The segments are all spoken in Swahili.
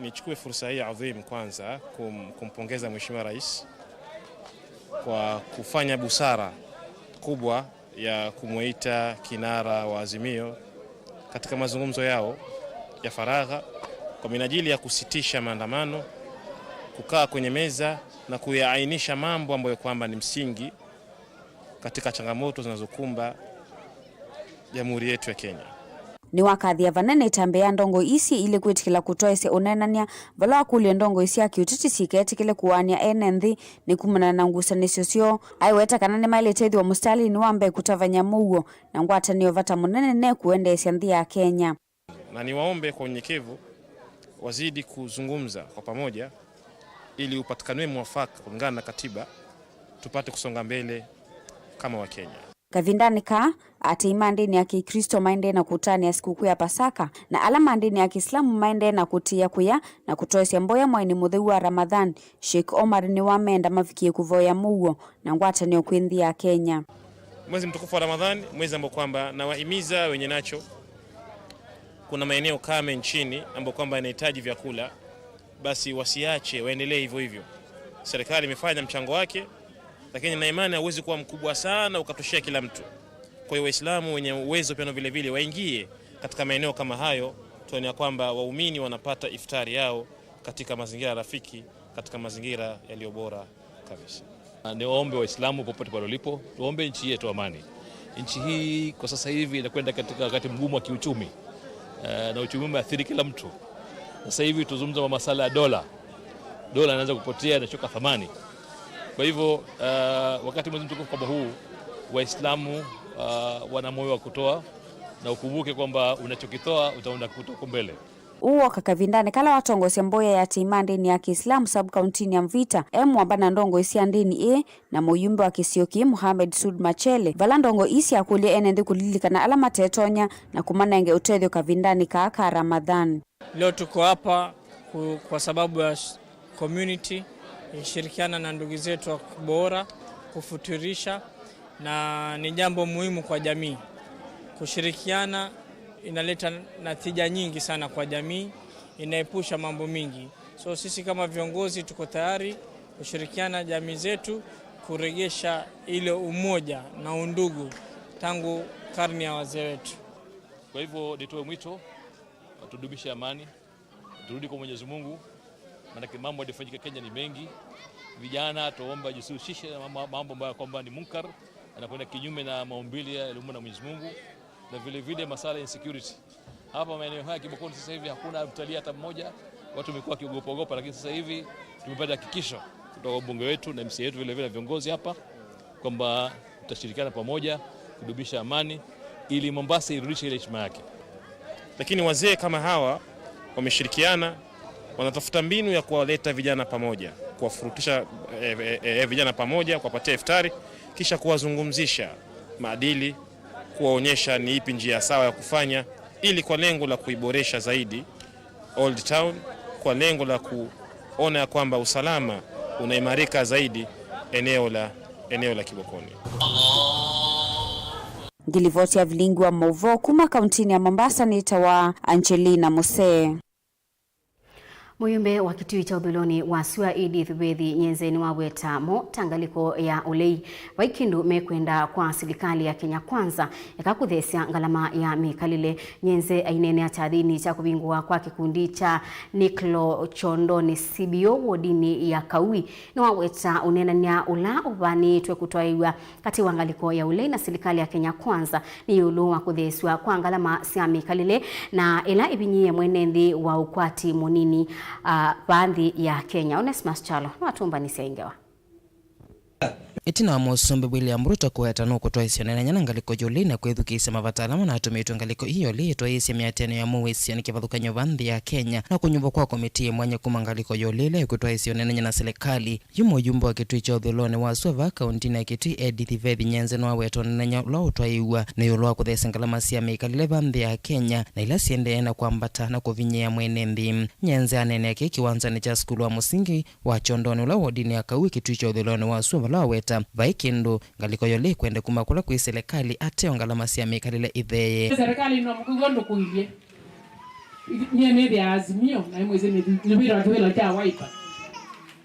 nichukue fursa hii adhim kwanza kumpongeza Mheshimiwa Rais kwa kufanya busara kubwa ya kumuita kinara wa Azimio katika mazungumzo yao ya faragha kwa minajili ya kusitisha maandamano, kukaa kwenye meza na kuyaainisha mambo ambayo kwamba ni msingi katika changamoto zinazokumba jamhuri yetu ya Kenya. Ni wakati ya vanene tambea ndongo isi ili kwitikila kutoa isi onenania vala kulia ndongo isi akiutiti siketikile kuwania enenthi ni kumana na ngusanisyo sio aiweta kanane maile tethi wa mustali ni wambe kutavanya Mauvoo na ngwata niyo vata munene ne kuendesha nthi ya Kenya. Na niwaombe kwa unyenyekevu wazidi kuzungumza kwa pamoja ili upatikanwe mwafaka kulingana na katiba tupate kusonga mbele kama wa Kenya. Kavindani ka ati imandini ya Kikristo maende na kutani ya sikukuu ya Pasaka na alama ndini ya Kiislamu maende na kutia kuya na kutoesya mboya mwaini mutheu wa Ramadhan. Sheikh Omar ni wamenda mafikie kuvoya Mauvoo na ngwata ni okwinthi ya Kenya. Mwezi mtukufu wa Ramadhan, mwezi ambao kwamba na wahimiza wenye nacho, kuna maeneo kame nchini ambao kwamba yanahitaji vyakula, basi wasiache waendelee hivyo hivyo. Serikali imefanya mchango wake, lakini na imani hauwezi kuwa mkubwa sana ukatoshea kila mtu. Kwa hiyo Waislamu wenye uwezo pia vile vile waingie katika maeneo kama hayo, tuone kwamba waumini wanapata iftari yao katika mazingira rafiki, katika mazingira yaliyo bora kabisa. Niwaombe Waislamu popote pale walipo, tuombe nchi yetu amani. Nchi hii kwa sasa hivi inakwenda katika wakati mgumu wa kiuchumi. Na uchumi umeathiri kila mtu. Sasa hivi tuzungumza masuala ya dola. Dola inaanza kupotea na kushuka thamani. Kwa hivyo wakati mwezi mtukufu kama huu, Waislamu wana moyo wa kutoa na ukumbuke kwamba unachokitoa utaona kutoka mbele. Uo kakavindane kala watongosya mboya ya timandini ya Kiislamu sub-countini ya Mvita wambana ndongo isi andini na muyumbe wa Kisioki Mohamed Sud Machele vala ndongo isi akulia enenthi kulilikana alama tetonya na kumanenge utethyo kavindani ka Ramadhan. Leo tuko hapa kwa sababu ya community shirikiana na ndugu zetu wa bora kufuturisha, na ni jambo muhimu kwa jamii. Kushirikiana inaleta natija nyingi sana kwa jamii, inaepusha mambo mingi. So sisi kama viongozi tuko tayari kushirikiana jamii zetu kuregesha ile umoja na undugu tangu karne ya wazee wetu. Kwa hivyo nitoe mwito tudumishe amani, turudi kwa Mwenyezi Mungu, maana mambo yanayofanyika Kenya ni mengi. Vijana tuomba jisihusishe na mambo ambayo kwamba ni munkar, anakwenda kinyume na maumbile ya elimu na Mwenyezi Mungu, na vile vile masuala ya insecurity. Hapa maeneo haya Kibokoni sasa hivi hakuna mtalii hata mmoja, watu wamekuwa kiogopa, lakini sasa hivi tumepata hakikisho kutoka bunge wetu na MCA wetu vile vile viongozi hapa kwamba tutashirikiana pamoja kudumisha amani ili Mombasa irudishe ile heshima yake. Lakini wazee kama hawa wameshirikiana, wanatafuta mbinu ya kuwaleta vijana pamoja, kuwafurutisha vijana pamoja, kuwapatia iftari, kisha kuwazungumzisha maadili, kuwaonyesha ni ipi njia sawa ya kufanya, ili kwa lengo la kuiboresha zaidi Old Town, kwa lengo la kuona kwamba usalama unaimarika zaidi eneo la Kibokoni. Ngilivoti ya Vilingi wa Mauvoo kuma kauntini ya Mombasa ni tawa Angelina Mose. Muyumbe wa kitui cha udhuloni wa Sua Edith Bethi nyenzeni wa wetamo tangaliko ya ulei waikindu mekwenda kwa serikali ya Kenya Kwanza yakakuthesya ngalama ya mikalile nyenze ainene atadhini cha kubingwa kwa kikundi cha Niklo Chondoni CBO wodini ya Kaui na waweta unenania ula ubani twe kutoiwa kati wangaliko ya ulei na serikali ya Kenya Kwanza ni yulu wa kutheswa kwa ngalama sia mikalile na ila ibinyie mwenendi wa ukwati munini baadhi ya Kenya. Onesmus Chalo na watumba nisengewa. Itina Musombe William Ruto kuetano kutoa isionena nyana ngaliko joli na kwethukisa mavatalamu na atumitu ngaliko hiyo liitwa isi miateno ya muwisi yani kivathukanyo vanthi ya Kenya na kunyumba kwa komiti mwanya kuma ngaliko joli ile kutoa isionena nyana serikali yumo yumbo wa kitui cha udhuloni wa Suva kauntini ya kitui Edith Bethi nyenze wa weto nenya ula utwaiwa na yulwa kuthesa ngalama sia mikalile vanthi ya Kenya na ila siendeena kwambata na kuvinyia mwene nthi nyenze anene yake kiwanzani cha skulu wa musingi wa Chondoni ula wodini ya Kaui kitui cha udhuloni wa Suva la weta vaikindu ngaliko yole kwende kumakula kwa serikali ate ngalama sia mikalile itheye serikali ino mkugondo kuilie nyene dia Azimio na mwezi ni bila tuwela cha Wiper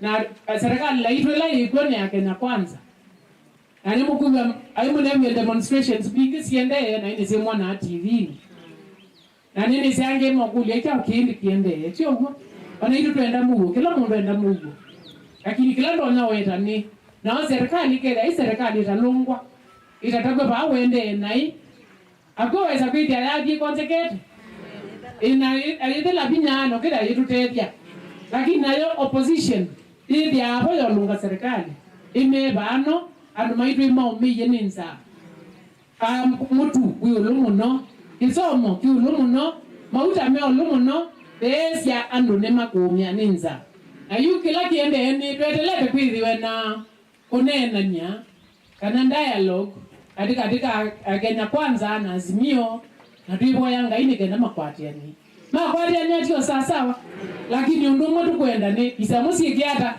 na serikali la itwela ikone ya Kenya Kwanza na nimukuwa aimu na demonstrations big siende na ini semwa na TV na nini siange mwakulia cha kindi kiende sio huko wanaitu tuenda Mauvoo kila mundu enda Mauvoo lakini kila ndo naweta ni na serikali kile serikali italungwa itatagwa ba wende nai akoweza kuitia yaji konsekete ina alidela binyano kila yitu tetia lakini nayo opposition ili hapo yolunga serikali imebano andu maitu imaumiye ninza mutu wiulumuno isomo kiulumuno mauta meolumuno besia andu nemakumya ninza ayu kila kiende eni twetelete kwithiwe na kunenanya kana dialogue katika Kenya Kwanza na Azimio na tuibo yanga ini kenda makwatiani atio sawa lakini undumo tukwenda ni isamusi kiata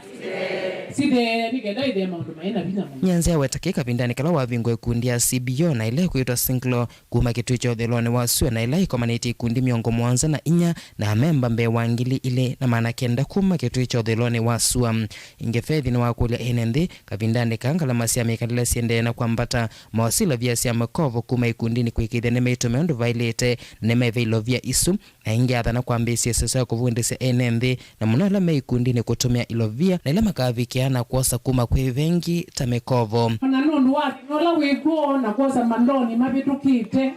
side ni kenda ide maundu maina bina nyanze wetakika vindani kala wavingo ikundi ya CBO na ile kuitwa Singlo kuma kitu cha Udheloni wasue na ile ikomaniti ikundi miongo mwanza na inya na memba mbe wangili ile na maana kenda kuma kitu cha Udheloni wasua ingefedhi ni wakulia NND kavindani kangala masiame kadila siende na kwambata mawasila vya siya makovo kuma ikundi ni kuikidhe neme itumeundu vailete neme veilo vya isu na ingiatha na kwambisi sasa kuvundisi NND na munala me ikundi ni kutumia ilovia na ila makavikiana kuosa kuma kwe vengi tamekovo na nundu waki nola wikuo na kuosa mandoni mabitu kite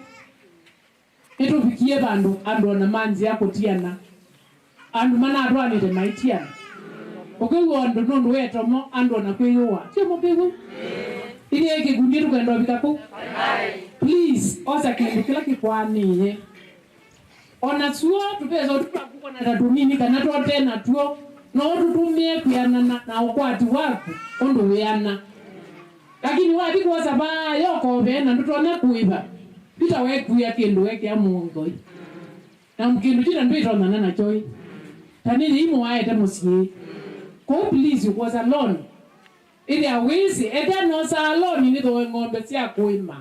itu vikie bandu andu na manzi ya kutiana andu mana adwani de maitiana ukiwa andu nundu wetomo andu na kuyua sio mobigu ili eke gundiru kwendo bikaku please osa kila kikwani ona suo tupezo tupakuko na tatumini kana tote na tuo no tutumie kuyana na ukwati wako ondo weana lakini wadi kwa sababu yoko vena ndutone kuiba pita we kuya kindu weke ya mungo na mkindu jina ndito na choi tanini imo aete musie ko please you was alone ili awisi ete no sa alone ni do ngombe sia kuima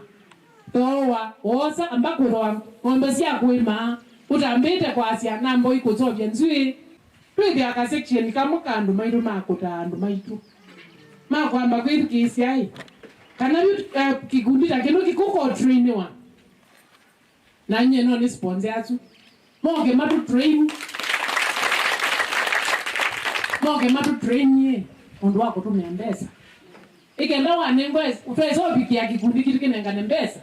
towa osa ambako ro ngombe sia kuima utambete kwa asia nambo iko zovye nzui twidi aka section kama kandu mairu makota andu maitu makwamba kwirikisi ai kana kigundira kino kikuko trainiwa na nye no ni sponsor atu moge matu train ye ondo wako tumembesa ikenda wanengo utwezo bikia kigundi kirikenenga nembesa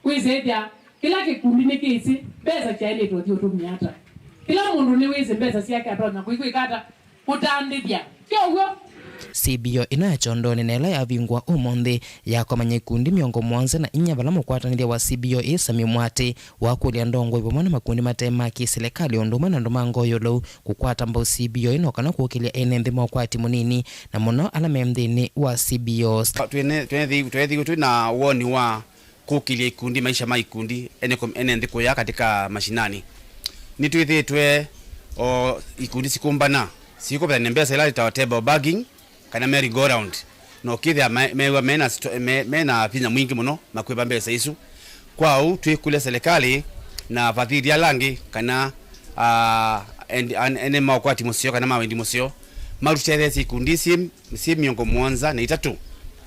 kwizedia kila kikundi nikisi besa chaile toti otumiata kila mundu ni wize besa siake atona kuikata utandithia kyogo CBO inachondoni na ila ya vingwa umonde ya kwa manyekundi miongo mwanza na inya vala mkwatanilia wa CBO Sami Mwate wakulia ndongo ipo mwana makundi matema kiselekali onduma na ndomango yolo kukwata mbao CBO inokana kukilia NND mwakwati munini na muno alamemdini wa CBO tuwe na uoni wa kukilia ikundi maisha maikundi NND kuya katika mashinani nituithitwe o ikundi sikumbana siko pala nembesa ila itawateba bagging kana merry go round no kithia mena pinya mwingi muno makweba mbesa isu kwao twikule serikali na vadhiria langi kana ene makwati musio kana mawendi musio marutere sikundi si miongo mwanza na itatu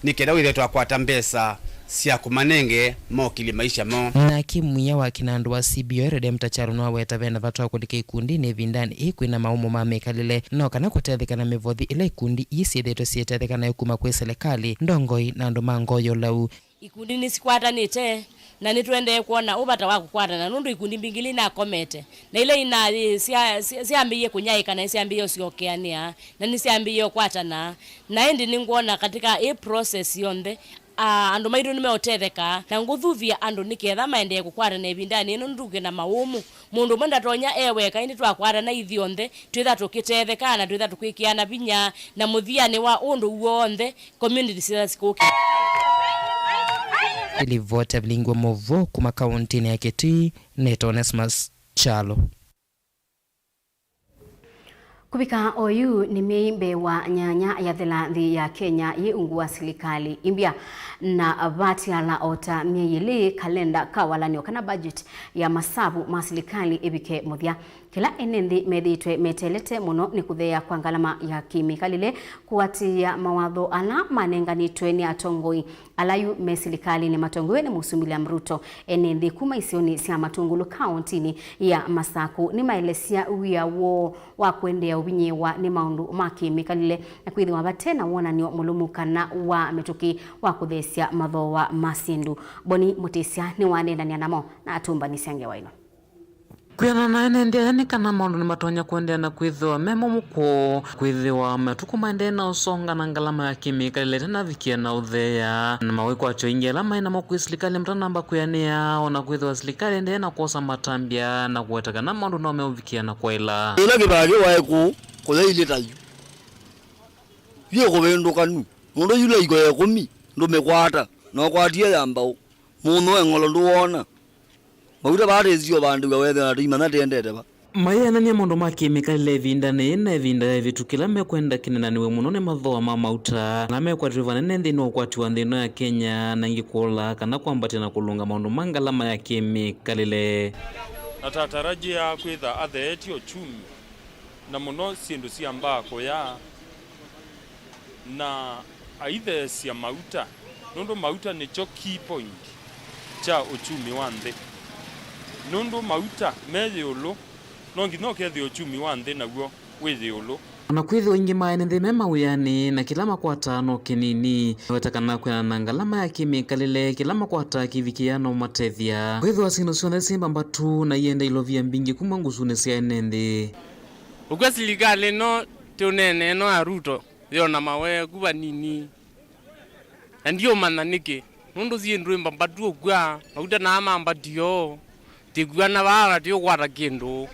nikenda wile twakwata mbesa sia kumanenge mokili maisha mo na kimuya wa kinandu wa CBO redemta charuno weta vena vatwa kudike ikundi ni vindani ikuina maumo mamekalile no kana kutethika na mivodhi ile ikundi isi edeto sietethika na yukuma kwe serikali ndongoi na ndomango yolau ikundi nisikwata nite na nitwende kuona ubata wako kwata na nundu ikundi mbingili na komete na ile ina siambiye kunyaika na siambiye usiokeania na nisiambiye kwata na endi ninguona katika hii process yonde andu mairu nimeotetheka na nguthuvia andu niketha maende kukwara na ibindani ino nduge na maumu mundu mwenda tonya eweka indi twakwara na ithionthe twitha tukitetheka na twitha tukwikiana binya na muthiani wa undu wonthe community sikuki ili vote Vilingi Mauvoo kuma kaunti ya Kitui Neto Onesmus Chalo Kubika oyu ni meimbe wa nyanya ya thelathi ya Kenya ye ungua silikali imbia na vati ala ota mieyili kalenda kawalani wakana budget ya masabu masilikali ebike muthia kila enenthi methitwe metelete muno ni kuthea kwa ngalama ya kimikalile kuatia mawatho ala manenganitwe ni atongoi alayu mesilikali ni matongwe ni Musumili Amruto enenthi kuma isioni sia Matungulu kauntini ya Masaku ni maelesia uya wo wa kuendea ubinyewa ni maundu ma kimikalile na kwithiwa batena wonanio mulumukana wa metuki wa kuthesia mathoa masindu. Boni Mutisia ni wanendania namo na atumba ni siange waino. Kuyana na enendia yani kana maundu ni matonya kuendea na kwithiwa memo muko kwithiwa matuku maendea na usonga na ngalama ya kimikalile tena vikia na uthea na mawiko acho ingi alama ina moku isilikali mtanamba kuyanea ona kwithiwa silikali endea na kuosa matambia na kuwetaka na maundu na umeuvikia na kwa ila ila kibagi waiku kule ili tayu yeko wendo kanu mundu yule iko ya kumi ndo mekwata na kwatia yambao muno engolo nduona mauta barezio bandu gawethe na rima na tendete ba mayana ni maundu ma kimikalile vindane na vinda vitu kila mekwenda kinenaniwe muno ni mathoa ma mauta na mekwatirwa nene nthini ukwatiwa nthino ya Kenya na ngikula kana kwambatia na kulunga maundu mangalama ya kimikalile na tatarajia kwitha atheeti ochumi na muno sindu cia mbako ya na aithe cia mauta nundu mauta ni cho key point cha uchumi wa nthi nundu mauta methiulu nongi no kethi uchumi wa nthi naguo withiulu na kwithiwa ingi maene nthi mema uyani na kila makwatano kinini wetakana kwena na ngalama ya kimikalile kila makwata kivikiano matethia kwithiwa sindu cionthe simba mbatu na iende ilovia mbingi kuma ngusune cia enenthi ukwa silikali no tunene no Aruto yona mawe kuba nini ndio mananike nundu ziendwe mbambatu okwa auta na mamba dio tigwa na bara dio kwata kindu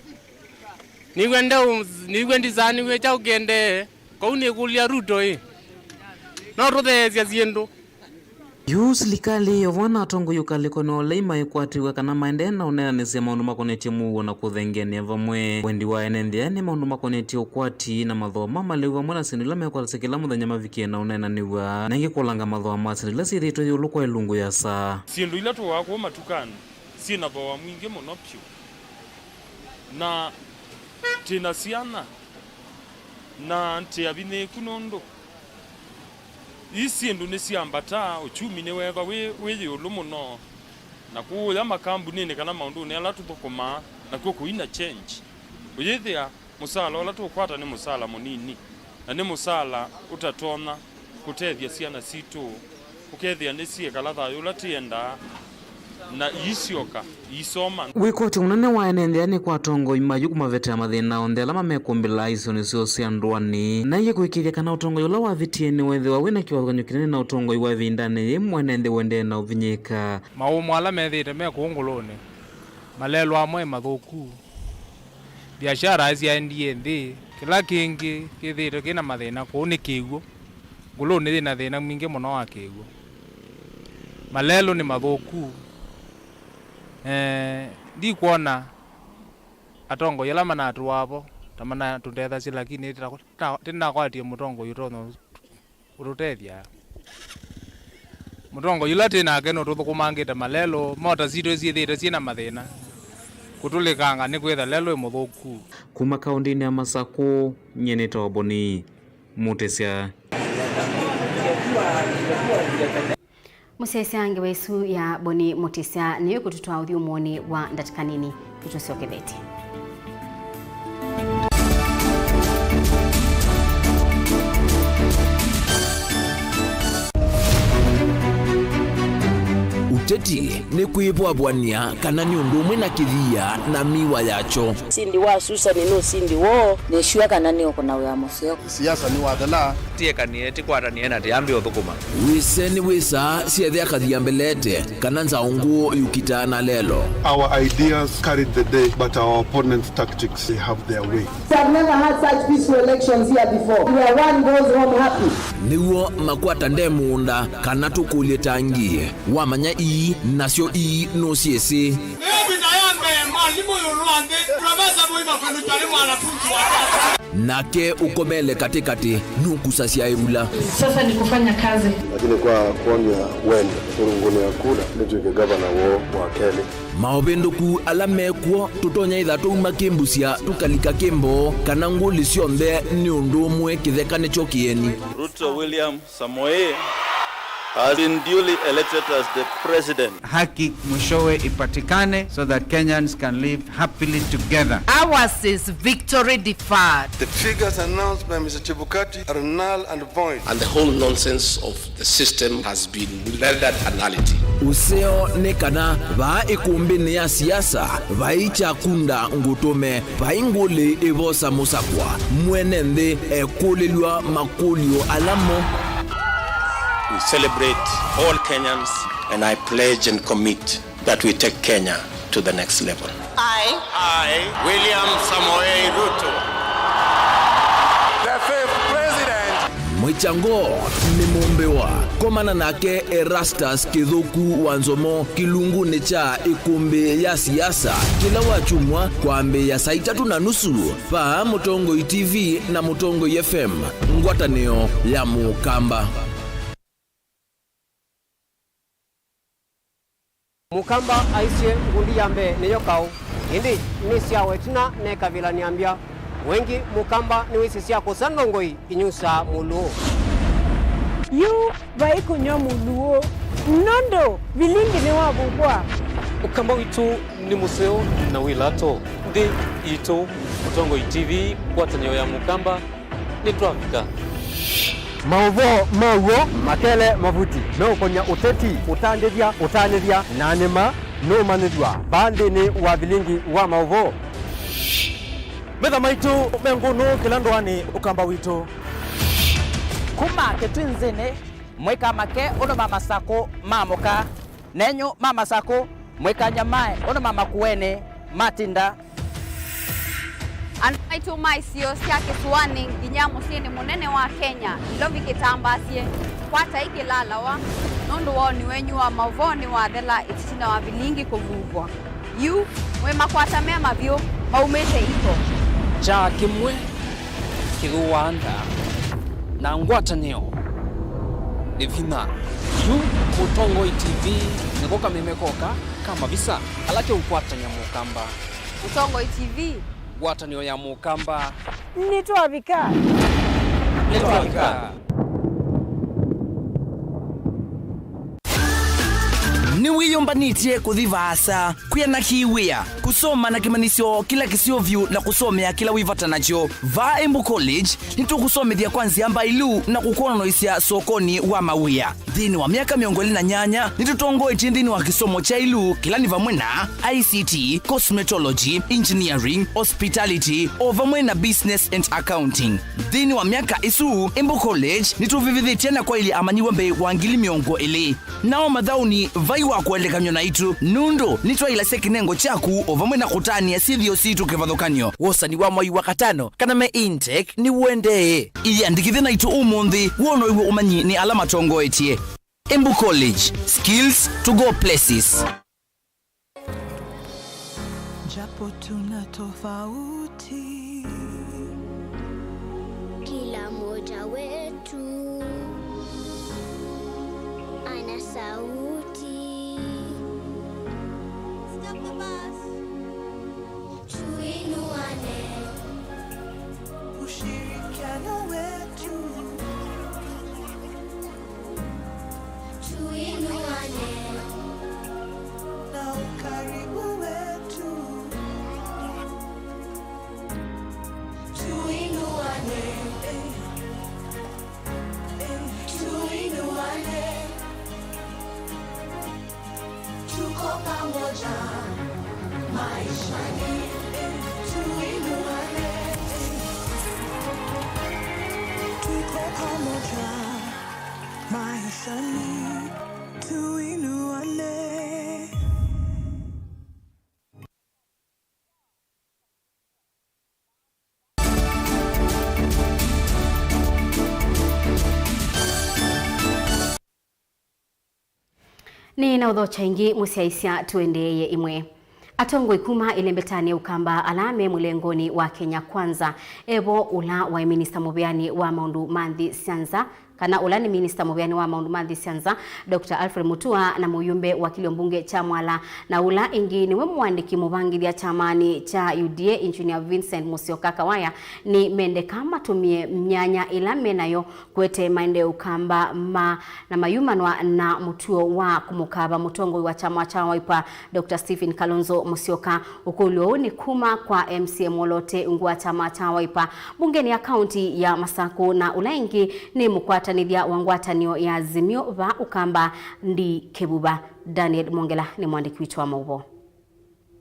nigwenda zani wecha ugende kaune kulia Ruto no rothezia ziendo yu silikali yovona atongo yukali kono leima ikwatiwa kana maendea na uneanisia maundu makonetie muo na kuthengenia vamwe wendi wa enenthia ni maundu makonetie ukwati na mathoa mamaliwa mwana sinila mekwalase kila muthenya mavikie na unenaniwa na ingikulanga mathoa masinila sithitwe yulu kwa ilungu ya saa sindu ila tuwakwo matukani sina thoa mwingi muno pyu na tina ciana na ntiavineku nundu isindu ni ciambata uchumi ni wetha wiyulu muno na kuya makambuni kana maundu ni ala tuthukuma na kuina change uyithia musala ala tukwata ni musala munini na ni musala utatona kutethia ciana situ ukethia ni cie kala thayo la tienda na isioka isoma wikoti unene wa enenthia ni kwa tongo imayu kumavetea mathina onthe ala mamekumbila icio nicio cia ndwani na iye kwikiria kana utongo ula wavitie ni wethiwa wina kiwathukany'o kinene na utongo iwa vindani imwe enenthi wendee na uvinyika maumo ala methite mekunguluni malelo amwe mathuku biashara ciaendie nthi kila kingi kithite kina mathina kuu ni kiugo nguluni thina thina mwingi muno wa kiugo malelo ni mathuku di kuona atongo yala manatu wapo tamana tuthetha ci lakini tina kwatie mutongo yutono urutethia mutongo yula tina keno tuthukumangite malelo mota zito ciithite cina mathina kutulikanga ni kwitha lelo imuthuku kuma kaundini ya Masaku nyeneta Boni Mutisia Musesange wesu ya Boni Mutisia niyo kututoa uthiumoni wa ndatikanini tutosioketheti. Uteti ni kuibwabwania kana ni undu umwe na kithia na miwa yacho sindi wa susa ni no sindi wo ne shua kana ni okona wa museo siasa ni wadala tie kanieti kwata ni ena tiambi uthukuma wiseni wisa siethia kathia mbelete kana nzaungu yukitana lelo our ideas carried the day but our opponents tactics they have their way. We have never had such peaceful elections here before where one goes home happy niwo makwata ndemunda kana tukulie tangie wamanya ii nasio ii no siesi nake ukomele katikati nukusasia irula. Sasa ni kufanya kazi. Lakini kwa kuongea wende urunguni ya kula nituike gavana wa Kenya. Maobendoku alamekwo tutonya ithatu makimbusia tukalika kimbo kana nguli ciothe ni undu umwe kithekane chokieni. Ruto William Samoei has been duly elected as the president. Haki mwishowe ipatikane so that Kenyans can live happily together. Ours is victory deferred. The figures announced by Mr. Chebukati are null and void. And the whole nonsense of the system has been rendered a nullity. Useo nekana va ikumbini ya siasa vaicha kunda ngutume vainguli ivosa musakwa mwenende ekulilwa makulio alamo. We celebrate all Kenyans and I pledge and commit that we take Kenya to the next level. I, William Samoei Ruto, the fifth president. Mwichango ni mumbewa komana nake Erastus Kithuku Wanzomo kilungu necha ikumbi ya siasa kila wachumwa kwa mbe ya saa 3:30 pa Mutongo TV na Mutongo FM ngwatanio ya Mukamba. Mukamba aisie ngundi yambe niyo kau indi nisia wetina ne kavila niambia wengi Mukamba ni wisi sia kusandongoi inyusa muluo yu vaikunyo muluo nondo Vilingi ni wabugwa Mukamba witu ni museo na wilato ndi ito Mutongo TV kwatanyo ya Mukamba ni tuafika. Mauvoo makele mavuti no konya uteti utanithia nanima no manithwa bandi ni wa Vilingi wa Mauvoo metha maitu mengunu kilandwani ukamba witu kuma ketwinzene mweka make ono mama sako mamoka nenyo mama sako mweka nyamae ono mama kuene matinda Anaitu maisio siake suwani nginyamu sieni munene wa Kenya ilovi kitambasie kwata iki lalawa nundu woni wenyu wa Mauvoo wa thela itisina wa Vilingi kuvuvwa yu mwe makwata mema vyo maumete iko cha kimwe kiruanda na ngwatanio livima yu Mutongo TV nikoka mimekoka kama visa alake ukwatanya Mukamba Mutongo TV watanio ya Mukamba nitwavika ni wiyombanitye kuthivasa kwiyana kiwia kusoma na kimanisyo kila kisiovyu na kusomea kila wivata nacho va Embu College nitukusomethia kwanzia amba ilu na kukononoisya sokoni wa mawia thini wa miaka 28 nitutongoetie thini wa kisomo cha ilu kila ni vamwe na ICT, cosmetology, engineering, hospitality o vamwe na business and accounting. Thini wa miaka isu Embu College nituvivithitie na kwa ili amanyiwa mbe wa ngili miongo ili nao mathauni vai wa kuelekanyo na itu nundo nitwa ila sekinengo chaku ovamwe na kutania sithio situ kivathukanyo wosani wa mwai wa katano kana me intake ni wende iandikithe na itu umundi wono iwe umanyi ni alama tongoetie Embu College, skills to go places. Japo tuna tofauti kila moja wetu ana sauti. Stop the bus. Tuinuane, ushirikiano wetu. Tuinuane na ukaribu wetu. Tuinuane, tuinuane, tuko pamoja maishani. Tuinuane, tuko pamoja maishani. Tuinuane. Ni na udhocha ingi musiaisya tuendeye imwe. Atongo ikuma ilembetani ukamba alame mulengoni wa Kenya Kwanza evo ula wa Minister Mubiani wa Maundu Manthi Sianza kana ulani Minister Mubiani wa Maundu Manthi Sianza Dr. Alfred Mutua na muyumbe wa kiliombunge cha Mwala na ula ingi niwe mwandiki mubangithia chamani cha UDA Engineer Vincent Musyoka Kawaya ni mende kama tumie mnyanya ilame nayo kwete maende ukamba na mayumanwa na mutuo wa kumukaba mutongo wa chama cha Wiper Dr. Stephen Kalonzo Musyoka ukulio ni kuma kwa MCM Wolote ngwa chama cha Wiper bungeni ya kaunti ya Masako na ulaingi ni mukwatanithia wangwatanio ya Azimio va ukamba ndi Kebuba. Daniel Mongela ni mwandiki wetu wa Mauvoo.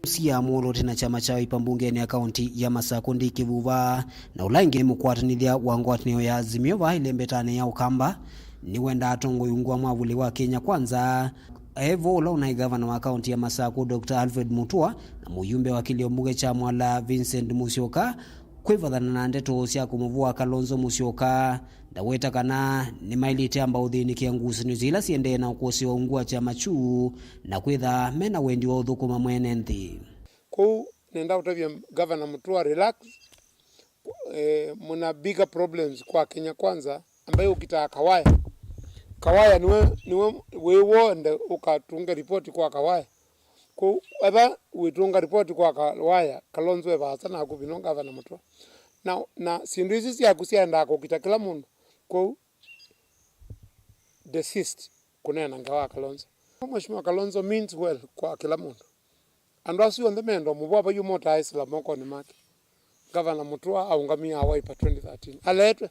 MCM Wolote na chama cha Wiper bungeni ya kaunti ya Masako ndi Kebuba na ulaingi ni mukwatanithia wangwatanio ya Azimio va ilembetani ya ukamba ni wenda atongo yungwa mwavuli wa Kenya Kwanza evo ula unai gavana wa kaunti ya Masako Dr. Alfred Mutua na muyumbe wa kiliombunge cha Mwala Vincent Musyoka kwivadhana na ndeto cia kumuvua Kalonzo Musyoka ndaweta kana ni mailite amba uthini kiangusi zila siende na ukosi wa ungua cha machu na kwitha mena wendi wa uthukuma mwene nthi ku nenda utavya gavana Mutua relax muna bigger problems kwa Kenya Kwanza ambayo ukitaka Kawaya niwe wewe ukatunga ripoti kwa Kawaya ku aba wetunga ripoti kwa Kawaya Kalonzo eba sana kubinonga gavana Mutua na sindu hizi cia kusienda kokita kila mundu ku desist kunena ngawa Kalonzo Mheshimiwa Kalonzo means well kwa kila mundu and wasi on the mendo mubaba yumota isla moko ni make gavana Mutua aungamia Wiper 2013 aletwe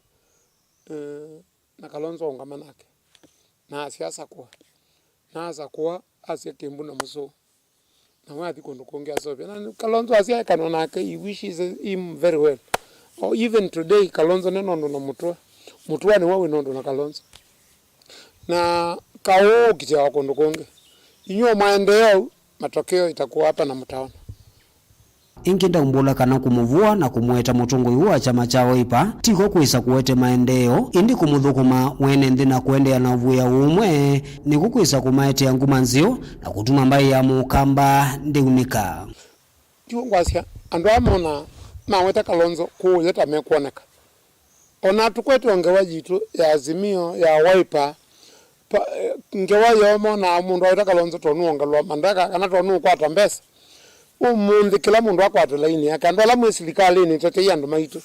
na Kalonzo aungamanake na siasa kuwa asia Kimbu na Muso na wathi kondo kuongea sobia na Kalonzo asia kanona nake he wishes him very well or even today Kalonzo nenondo na Mutua ni wawe nondo na Kalonzo na kawo kicha kondo kuongea inyo maendeleo matokeo itakuwa hapa na mtaona ingenda umbola kana kumuvua na kumweta mutongo yuwa chama cha Wiper tiko kuisa kuwete maendeo indi kumuthukuma mwene nthi na kuendea na uvuya umwe ni kukuisa kumaete ya ngumanzio na kutuma mbai ya mukamba ndiunika ngwasia andu amona maweta Kalonzo kuyeta mekuoneka ona tukwete ongewa jitu ya Azimio ya Wiper ngewa yomo na mundu aweta Kalonzo tonu ongelwa mandaka kana tonu kwata mbesa umundi kila mundu akwata laini akandola mwe serikali ni tete yandu maitu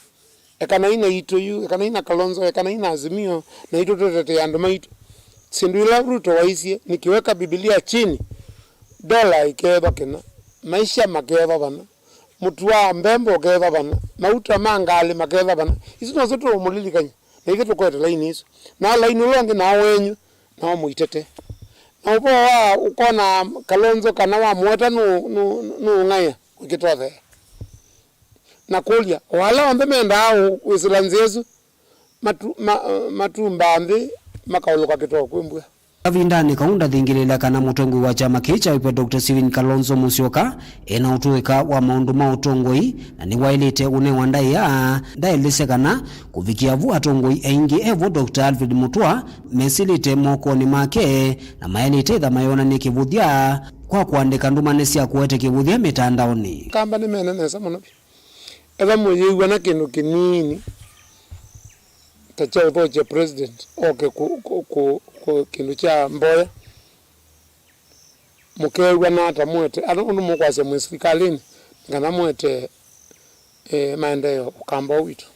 ekana ina ito yu ekana ina Kalonzo ekana ina Azimio na ito tete yandu maitu sindu ila Ruto waisie nikiweka Biblia chini dola ikeva kena maisha makeva bana Mutua mbembo keva bana mauta mangali makeva bana hizo nazo to umulilikanya na ike tukweta laini hizo na laini longi na wenyu na muitete na upo wa ukona Kalonzo kana wa mweta nu ngaya ukitothe na kulia wala ombe menda au wisilanzezu matumba ambi makauluka kitoko kwembwa avindani kaunda thingirila kana mutongo wa chama kicha Wiper Dr. Stephen Kalonzo Musyoka ena utuika wa maundu ma utongoi na ni wailite une wandai ya ndailise kana kuvikia vu atongoi aingi evo Dr. Alfred Mutua mesilite moko ni make na mailite dha mayona ni kivuthia kwa kuandika ndumane cia kuwete kivuthia mitandaoni kamba ni menenesa muno ela muyiwa na kindu kinini tacha utoche president oke ku kindu cha mboya mukewa na ata mwete ano mukwase mwesikalini ngana mwete maendeleo ukamba witu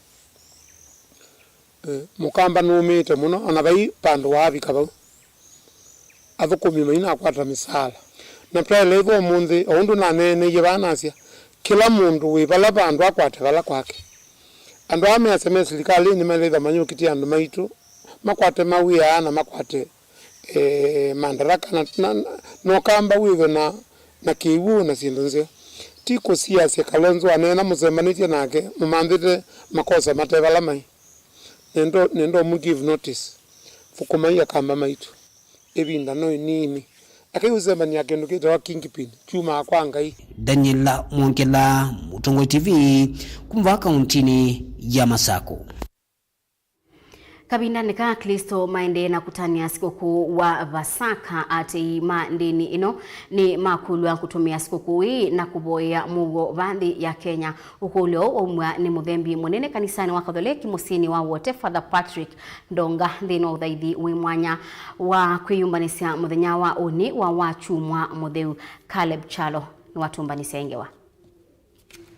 mukamba numite muno anabai pandu wabi kaba athukumi maina akwata misala na pele hivyo mundi ondu na nene yebanasia kila mundu wibala bandu akwate bala kwake andu ame aseme serikali ni maletha manyukiti andu maitu makwate mawia na makwate mandaraka no kamba wiwe na kiwu na sindonze tiko siasa Kalonzo anena musemanitie nake mumambite makosa matebala mai nendo mu give notice fukuma ya kamba maitu ebinda no nini akayusemania kendo kitwa kingpin chuma kwanga hii Daniel Mongela Mutongo TV kumva kauntini ya Masako. Kabinda ka Kristo maende na kutania sikukuu wa Vasaka ati mandini ino ni makulu kutumia sikukuu hii na kuboya mugo vandi ya Kenya. Ukulio umwa ni muthembi munene kanisani wa Katholiki musini wa wote Father Patrick Ndonga thino uthaidi wimwanya wa kwiyumbanisia muthenya wa uni wa wachumwa mutheu Caleb Chalo ni watumbanisia ingewa.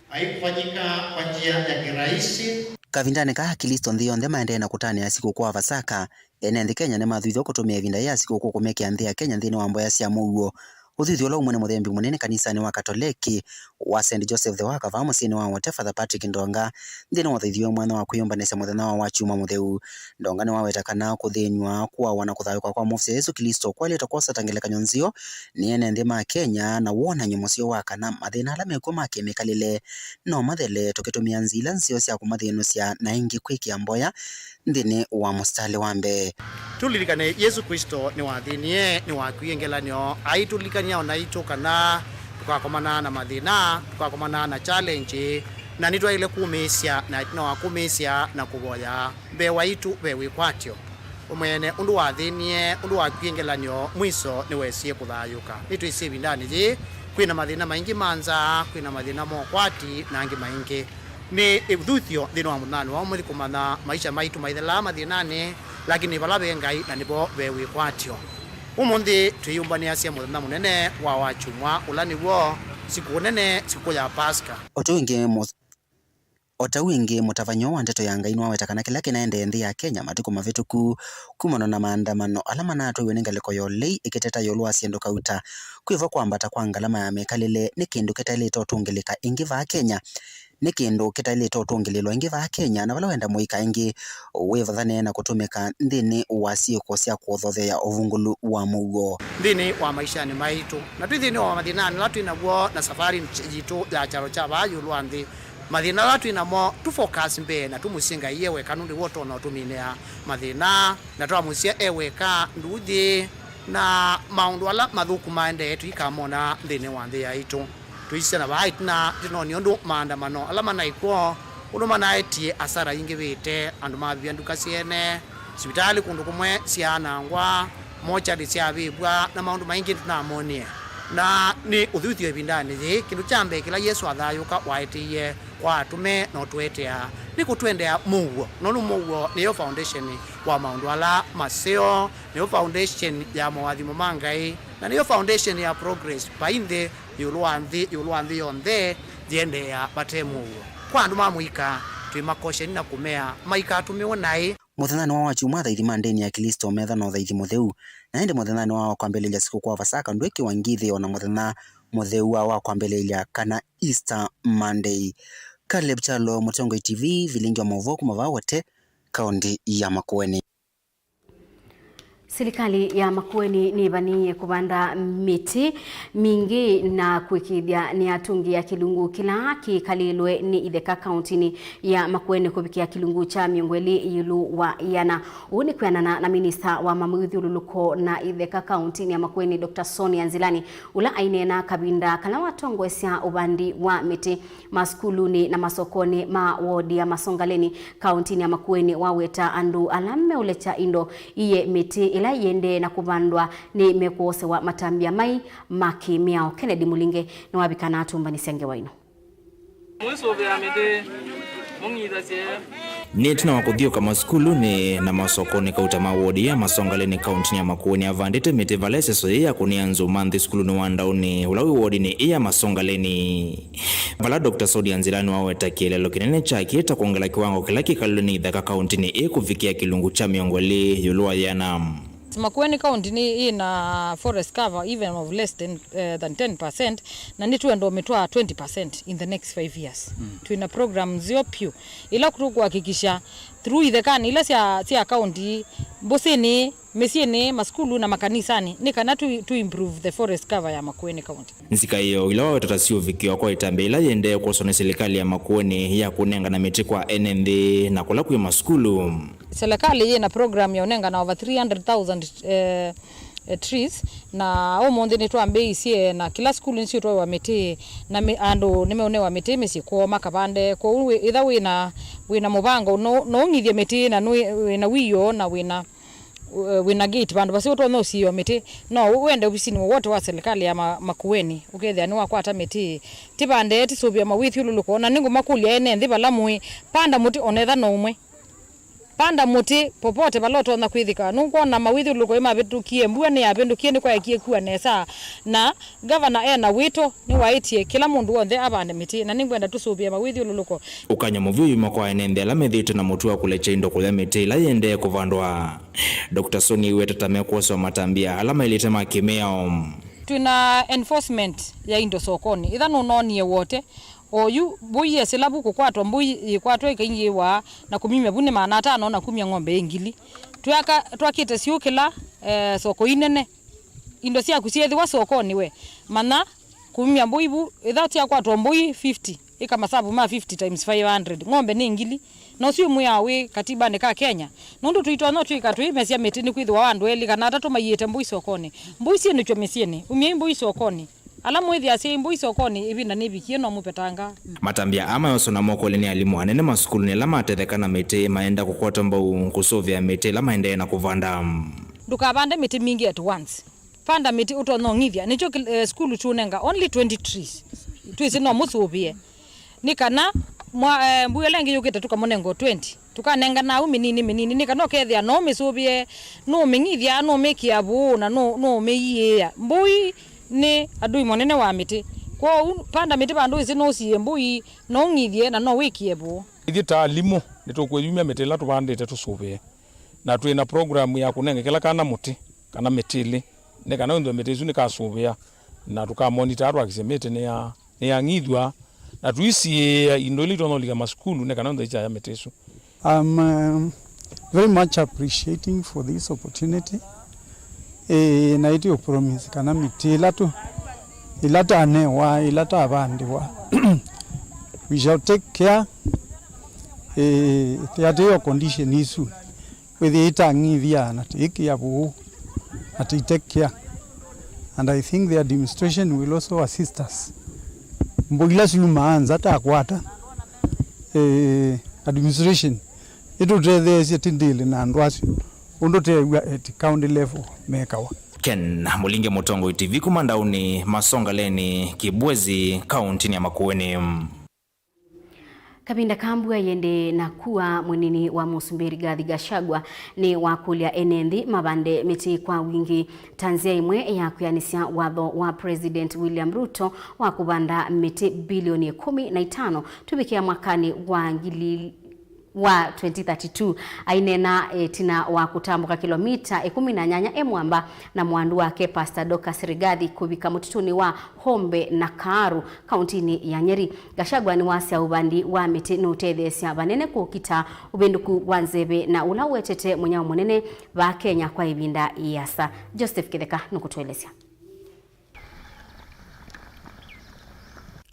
Haikufanyika kwa njia ya kirahisi. Kavindane ka Kristo nthio nthe maende na kutania sikukuu wa Vasaka ene nthi Kenya ne mathutho kutumia vinda ya sikukuu kumekia nthi ya Kenya nthini wa mboya cia Mauvoo. Uthithio lo mwene muthembi munene kanisani wa Katoliki wa St Joseph the Worker va musini wa wote Father Patrick Ndonga nthini wa uthithio mwana wa kwiyumbanisia muthenya wa wachuma mutheu. Ndonga ni waweta kana kuthinywa kwa wana kuthayuka kwa mufisi Yesu Kristo kwa leta kosa tangelekanyo nzio ni ene nthi ma Kenya na wona nyumusio wa kana mathina ala meko makemekalile no mathele tukitumia nzila nzio cia kumathinusia na ingi kwikia mboya nthini wa mustali wa mbe. Tulilikane Yesu Kristo ni wathinie ni wakwiyengelanio aitulikania ona itu kana tukakomana na mathina tukakomana na challenge na nitwa ile kumesia na no wakumesia na kuboya be waitu be wikwatio umwene undu wathinie undu wakwiyengelanio mwiso ni wesie kuthayuka nitu isibi ndani ji kwina mathina maingi manza kwina mathina mokwati na angi maingi ni ithuthio thino wa munani wa muri kumana maisha maitu maithela mathinane lakini balabe ngai na nibo be wikwatio umundi tuyumbania cia muthenya munene wa wachumwa ulani wo siku nene siku ya Pasaka Otawingi mutavanyo wa ndeto ya ngai nwa wetakana kila kinaende nthi ya Kenya matuku mavituku kumano na maandamano alama na atu wenengaleko yolei ikiteta yolua siendo kauta kuiva kwambata kwa ngalama ya mekalile ni kindu kitaileta utungeleka ingi va Kenya ni kindu kitaileta utungililo ingi va Kenya na vala wenda muika ingi wevathane na kutumika nthini wa sioko cia kuothothea uvungulu wa Mauvoo nthini wa maisha ni maitu na twithini wa mathinani latu inaguo na safari jitu ya charo cha bayu lwanthi mathina latu inamo tu focus mbe na tumusinga yewe kanundi woto na tuminea mathina na twamusia eweka nduthi na maundu ala mathuku maende yetu ikamona nthini wa nthi yaitu tuisana bait na tinoni ondu maandamano ala manaikwo undu manaitie asara ingi bite andu mabia nduka ciene sibitali kundu kumwe cianangwa mochari cia bibwa na maundu maingi tunamonie na ni uthuthio ibindani ji kindu chambe kila Yesu athayuka waitiye kwa tume no twetea ni kutwendea Mauvoo nonu Mauvoo niyo foundation wa maundu ala maseo niyo foundation ya mawathimo mangai na niyo foundation ya progress painde yulwanthi yonthe diende ya bate Mauvoo kwa andu mamuika twimakosheni na kumea maika tumiwe nai muthenya wa wachumwa thaithi mandeni ya Kristo metha no thaithi mutheu na ende muthenya wa kwambĩrĩria sikukuu wa Vasaka ndwiki wangithi ona muthenya mutheu wa kwambĩrĩria kana Easter Monday. Caleb Chalo, Mutongoi TV, Vilingi wa Mauvoo kumava wote kaunti ya Makueni. Serikali ya Makueni ni baniye kubanda miti mingi na kuikithia ni atungi ya kilungu kila kikalilwe ni itheka kauntini ya Makueni kubikia kilungu cha miongweli yulu wa yana uni kwenana na minista wa mamudhululuko na itheka kauntini ya Makueni Dr. Sonia Nzilani ula ainena kabinda kana watongwesya ubandi wa miti maskuluni na masokoni ma wodi ya Masongaleni kauntini ya Makueni waweta andu alamme ulecha indo iye miti ila yende na kubandwa ni mekuose wa matambia mai makimiao. Kennedy Mulinge na wabikana atumbani senge waino. Ni tuna wakuthio kama skulu ni na masokoni kauta mawodi ya Masongaleni kaunti ya Makueni avandite miti valese so ya kunianzu manthi skulu ni wandauni ulawi wodi ni iya Masongaleni. Vala Dr. Sonia Nzilani waweta kielelo kinene cha kieta kuongela kiwango kila kikaluni ithaka kaunti ni kufikia kilungu cha miongoli yulua yana. Makueni County ni ina forest cover even of less than 10% na ni tuendo umetwa 20% in the next 5 years. Tuina program zio pio ila kuhakikisha through ithekani ila sia county bosini mesiene maskulu na makanisani ni kana to improve the forest cover ya Makueni County. Nzika hiyo ila watatasio vikio kwa itambe ila yende kusone serikali ya Makueni ya kunenga na miti kwa NND na kula kwa maskulu. Serikali ina program ya unenga na over 300,000 trees na omonde ni twambe isie na kila school nisi twa wa miti na ando nimeone wa miti misi ko makabande ko either wina mubango no ngithie miti na wina wiyo na wina gate bandu basi utwa no sio miti no wende ofisini wote wa serikali ya Makueni ukethia ni wakwata miti tibande tisubia mawithi luluko na ningu makulia ene nthi balamui panda muti onetha no umwe panda muti popote baloto na kwithika nuko na mawithi luluko imabetukie mbua ni abendukie ni kwa ekie kuwa nesa na governor na wito ni waitie kila mundu wonde abande miti na ningwenda tusubia mawithi luluko ukanya muvyu yuma kwa enende ala methito na mutua kulecha indo kule miti la yende kuvandwa. Dr. Soni wetatame kuoswa matambia alama ilite makimea tuna enforcement ya indo sokoni itha nunonie wote oyu buye silabu kukwatwa mbuyi kwatwa ikingiwa na kumime bune maana 5 na 10 ng'ombe ingili twakite siukila soko inene indo cia kusiethiwa sokoni we mana kumia mbuibu itha tia kwatwa mbuyi 50 ikama sabu ma 50 times 500 ng'ombe ni ingili no siu muyawe katiba ne ka Kenya nundu tuitwa no tuika tuimesia metini kwithwa wandu eli kana atatu mayete mbuyi sokoni mbuyi sie nicho mesieni umie mbuyi sokoni ala mwithi asie mbuyi sokoni ibina nibikie no mupetanga matambia ama yoso na moko leni alimu anene masukulu ni lama atethekana miti maenda kukwata mbau kusovya miti lama ende na kuvanda ndukabande miti mingi at once panda miti utono ngithia nicho skulu chunenga only 20 trees twisi no musubie nikana mbuye lengi yukite tukamonengo 20 tukanenga na minini nikano kethia no misubie no mingithia no mekia bu na no meiya mbui ni adui monene wa miti kwa panda miti bandu ici no cie mbui no ngithie na no wikie bu ithita limo nitukweyumia miti la tubandite tusubie na twina program ya kunenga kila kana muti kana mitili ne kana ndo miti icu nikasubia na tukamonitor twakisemete ni ya ngithwa na tuisie indoli tonolika maskulu ne kana ndo icha ya miti icu. I'm very much appreciating for this opportunity. Na iti promise kana miti ilata anewa ilata abandiwa we shall take care your condition isu with ita ngithia na take yabu at take care and I think the administration will also assist us mbogila silumaanza takwata administration ito trethe tindile na ndwasi undote at county level mekawa Ken Mulinge Mutongo TV kumandauni Masongaleni Kibwezi kaunti ya Makueni. Kabinda Kambua yende na kuwa mwenini wa Musumbiri Gathi Gachagua ni wakulia enendi mabande miti kwa wingi tanzia imwe ya kuyanisia watho wa President William Ruto wa kubanda miti bilioni 15 tubikia mwakani wa 2032 ainena tina wa kutambuka kilomita 18 emwamba na mwandu wake Pastor Dorcas Rigathi kubika mututuni wa Hombe na Karu kauntini ya Nyeri. Gachagua ni wasia ubandi wa miti nutethesia banene kukita ubenduku wanzebe na ulawetete munyao munene ba Kenya kwa ibinda iyasa. Joseph Kideka nukutuelezea.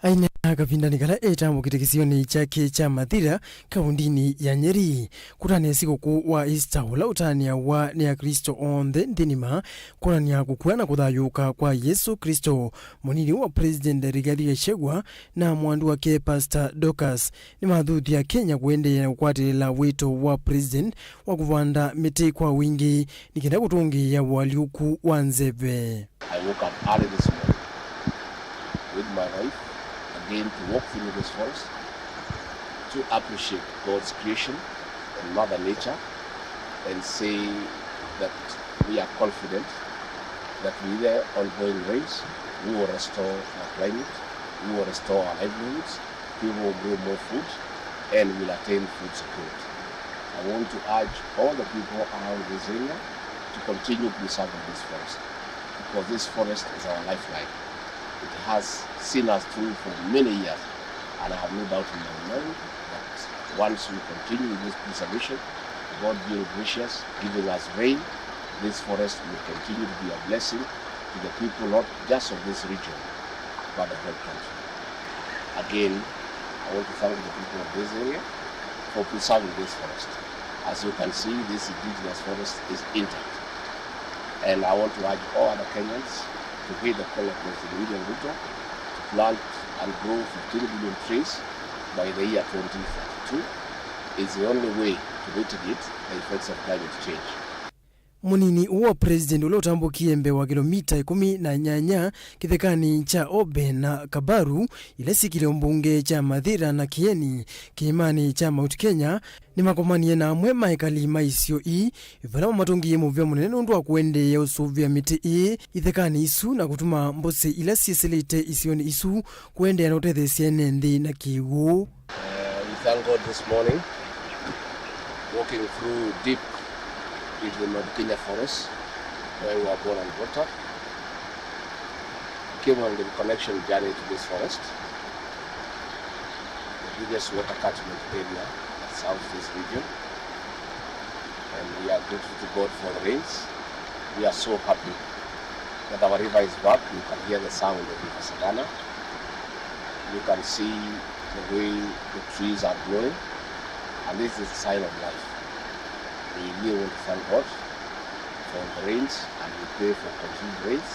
Aina kabindani kala etambo kitekisioni chake cha Mathira kaundini ya Nyeri kutania siku wa Easter ula utania wa ni Kristo onthe ntinima kurania kukuana kuthayuka kwa Yesu Kristo munini wa President Rigathi Gachagua na mwandu wake Pastor Dorcas ni mathuthi ya Kenya kuendelea kukwatirila wito wa President wa kuvanda miti kwa wingi nikenda kutungi ya waliuku wa nzeve. I woke up early this morning with my wife again to walk through this forest to appreciate God's creation and Mother Nature and say that we are confident that with the ongoing rains we will restore our climate, we will restore our livelihoods, people will grow more food and will attain food security. I want to urge all the people around this area to continue preserving this forest because this forest is our lifeline. It has seen us through for many years, and I have no doubt in my mind that once we continue with this preservation, God being gracious, giving us rain, this forest will continue to be a blessing to the people not just of this region, but the whole country. Again, I want to thank the people of this area for preserving this forest. As you can see, this indigenous forest is intact. And I want to urge all other Kenyans to heed the call of President William Ruto to plant and grow 15 billion trees by the year 2032. It's the only way to mitigate the effects of climate change. Munini wa president ule utambukie mbe wa kilomita 18 kithekani cha Obe na Kabaru ile sikile mbunge cha Mathira na Kieni kiimani cha Mount Kenya ni makomanie na amwe maikali maisio ivala matongi muvya munene nundu wa kuende ya usuvya miti ithekani isu na kutuma mbose ila sieselete isioni isu kuende na utethesia nende na kiwu. We thank God this morning, walking through deep into the Mount Kenya forest where we were born and brought up. Came on the connection journey to this forest, the biggest water catchment area at southeast region, and we are grateful to God for the rains. We are so happy that our river is back. You can hear the sound of River Sagana. You can see the way the trees are growing, and this is a sign of life. We really want to thank God for the rains, and we pray for continued rains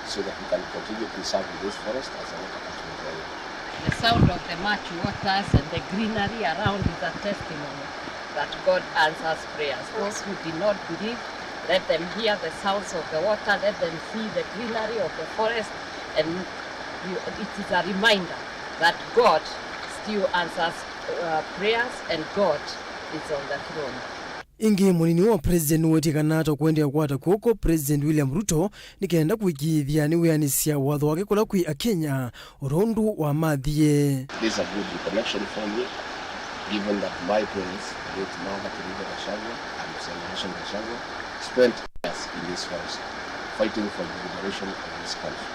so that we can continue preserving this forest as a water catchment area. The sound of the marsh waters and the greenery around is a testimony that God answers prayers. Those who do not believe, let them hear the sounds of the water, let them see the greenery of the forest, and it is a reminder that God still answers prayers and God is on the throne. Ingi munini wa president wetikana to kwendea kwata koko President William Ruto nikenda kuigithia ni weanisia watho wake kula kwi Kenya urondu wa mathie. This is a good reconnection for me, given that my parents, late Mother Teresa Gachagua and Celebration Gachagua, spent years in this forest fighting for the liberation of this country.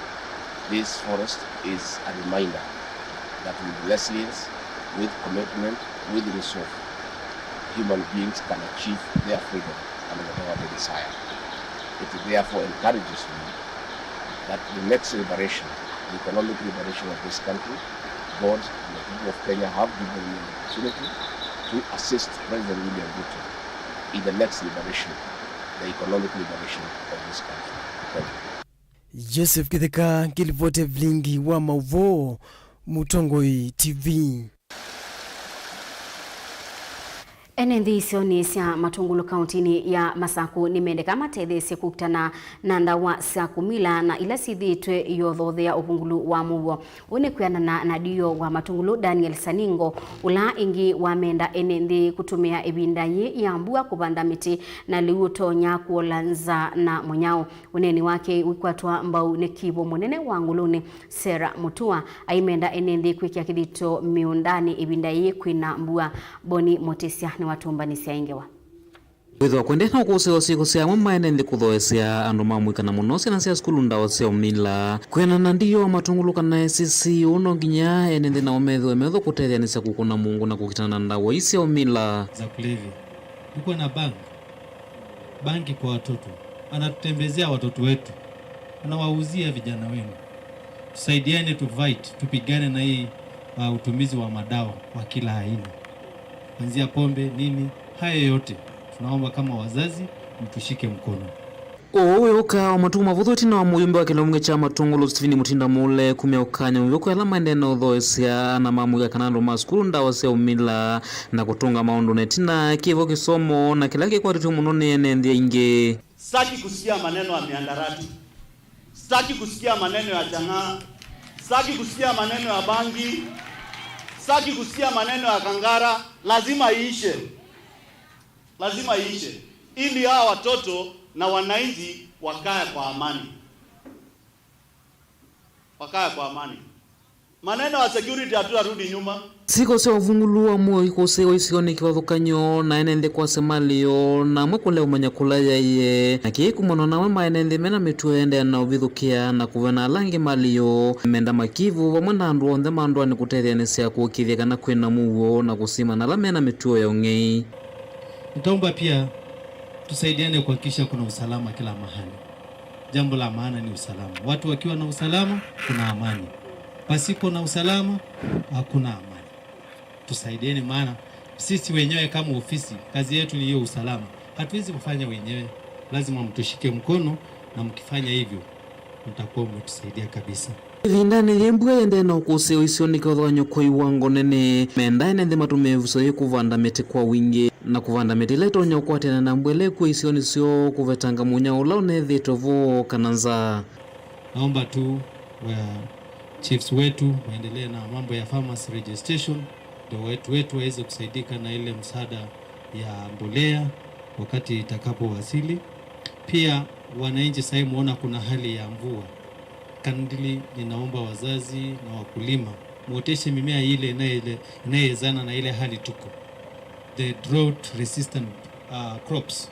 This forest is a reminder that with resilience, with commitment, with resolve, human beings can achieve their freedom and whatever they desire. It therefore encourages me that the next liberation, the economic liberation of this country, God and the people of Kenya have given me the opportunity to assist President William Ruto in the next liberation, the economic liberation of this country. Thank you. Joseph Kitheka, Gilvote Vilingi wa Mauvoo, Mutongoi TV. Enendi sioni sia Matungulu kauntini ya Masaku nimendeka matethesye kukutana na ndawa cia kumila na ila sithitwe yothothea uvungulu wa Mauvoo une kwianana na dio wa Matungulu Daniel Saningo ula ingi wamenda enendi kutumia ebindanyi ya mbua kubanda miti na liutonya kuolanza na monyao uneni wake wikwatwa mbau nekibo munene wa nguluni Sera Mutua aimenda enendi kwikia kidito miundani ebindanyi kwina mbua Boni Motesia ni watumba siaingewa. Withwa kwendena ukuse siku cia mwamaene ndi kuthoesya andu mamwikana muno ciana cia skulu ndawa cia umila kwenana ndio Matungulu kana sisi uno nginya ene ndi na umetho kutethia ni cia kukuna Mungu na kukitana ndawa cia umila za kulevya. Uko na banki kwa watoto, anatutembezea watoto wetu, anawauzia vijana wenu. Tusaidiane tu fight, tupigane na hii utumizi wa madawa wa kila aina, kuanzia pombe nini, haya yote tunaomba kama wazazi mtushike mkono. Uka matuma vuthoti na muyumbe wa kilomwe cha Matungulu Stephen Mutinda mule kumya ukanya muyoko ala maendena uthoesya na mamuga kanando maskulu ndawa cia umila na kutunga maundu netina kivo kisomo na kila kikwatitu muno ni enendi ingi. Sitaki kusikia maneno ya miandarati, sitaki kusikia maneno ya chang'aa, sitaki kusikia maneno ya bangi, sitaki kusikia maneno ya kangara. Lazima iishe, lazima iishe ili hawa watoto na wananchi wakae kwa amani, wakae kwa amani. Maneno ya security hatutarudi nyuma. Siko cia uvungulu wa moyo ikose oisioni kivathukanyo na enende kwa semalio na mwekule umanya kulaya iye na kiikumano na wema enende mena mituende na uvithukia na kuvena alangi malio menda makivu vamwe na andu onthe mandu ani kutethia ni cia kuukithia kana kwina Mauvoo na kusima na lamena mituo ya ung'ei. Nitaomba pia tusaidiane kuhakikisha kuna usalama kila mahali. Jambo la maana ni usalama. Watu wakiwa na usalama kuna amani. Pasipo na usalama hakuna amani. Tusaidiane, maana sisi wenyewe kama ofisi kazi yetu ni hiyo usalama. Hatuwezi kufanya wenyewe. lazima mtushike mkono, na mkifanya hivyo mtakuwa mmetusaidia kabisa. Vindani yembwe yende na ukose uisioni kaudhanyo kwa iwango nene menda ene matumevuso ye kuvanda mete kwa wingi na kuvanda mete leto nyokwa tena na mbwele kwa isioni sio kuvetanga munya ulaone dhitovo kananza. Naomba tu chiefs wetu waendelee na mambo ya farmers registration, ndio wetu waweze kusaidika na ile msaada ya mbolea wakati itakapowasili. Pia wananchi sasa muona kuna hali ya mvua. Kandili ninaomba wazazi na wakulima muoteshe mimea ile inayezana na ile hali tuko. The drought resistant crops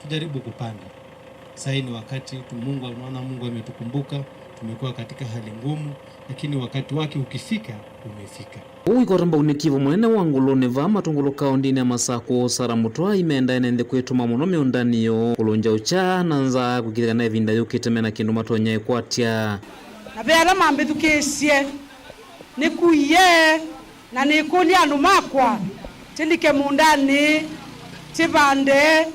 tujaribu kupanda. Sasa ni wakati Mungu anaona, Mungu ametukumbuka, tumekuwa katika hali ngumu, lakini wakati wake ukifika umefika. Uikoramba unikivu mwenene wangu loneva matungulu kaundini ya Masako Saramutwa imenda enende kwetuma muno miundaniyo kulunja ucha nanza kukithika na evinda yukitemena kindu matonya ekwatia. Na vera mambe tukesie nikuye na nikuli andu makwa tilike mundani tibande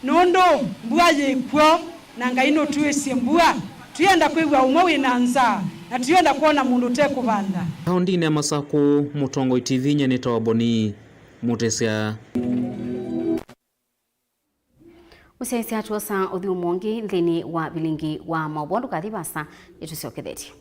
nondo mbua yekwo na ngaino tuesie mbua tuyenda kwigwa umwe winanza na tuyenda kuona mundu tekubanda. Kaundini ya Masako Mutongo TV nyeneta waboni mutesia. Usiaisi atuosa uthi umongi nthini wa Vilingi wa Mauvoo ndukathivasa itusioketheti.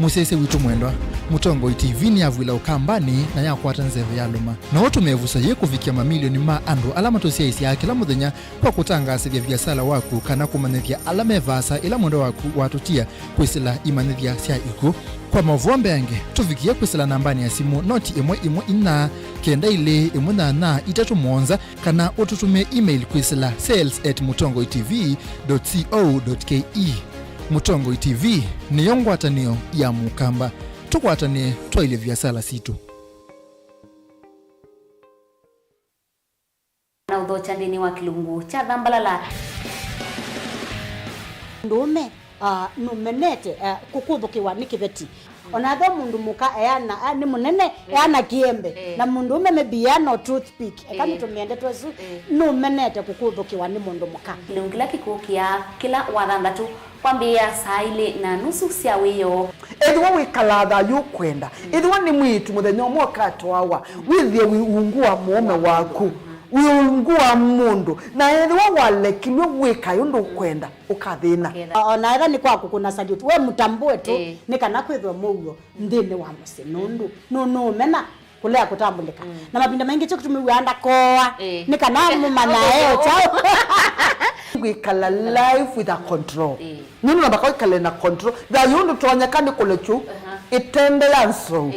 Musese witu mwendwa Mutongo TV ni avwila ukambani na yakwata nzeve ya luma na otumevusa ye kuvikia mamilioni ma andu alama tosiaisi ya kila muthenya kwa kutangasa vya biasala waku kana kumanithia alama evasa ila mwendo waku watutia kwisila imanithia sia iku. Kwa Mauvoo mbeange tuvikia kwisila nambani ya simu noti imwe ina kenda ile imwe na itatu mwonza kana ututume email kwisila sales@mutongotv.co.ke. Mutongo TV ni yongwatanio ya mukamba tukwatanie twaile biasala situ. Na udhocha ndini wa kilungu cha dhambalala ndume numenete kukuthukiwa ni kiveti onatho mundu muka eana ni munene eana kiembe na mundu ume mebiano toothpick ekani tumiende twesu numenete kukuthukiwa ni mundu muka nungila kikukia kila wathandatu kwambia saa ile na nusu cia wiyo edwa wikalatha yukwenda edwa ni mwitu muthenya mwoka twawa withie wiungua muome waku wiungua mundu na edwa walekilwe wika yundu kwenda ukathina ona ega ni kwaku kuna salute we mutambue tu ni kana kwithwa mugo ndine wa musi nundu no mena kulea kutambulika na mapinda mengi cyo kutumiwanda koa ni kana mumana eo chao wikala life with a control nini nabaka wikala na control da yundu tonyekani kulechu itende yanso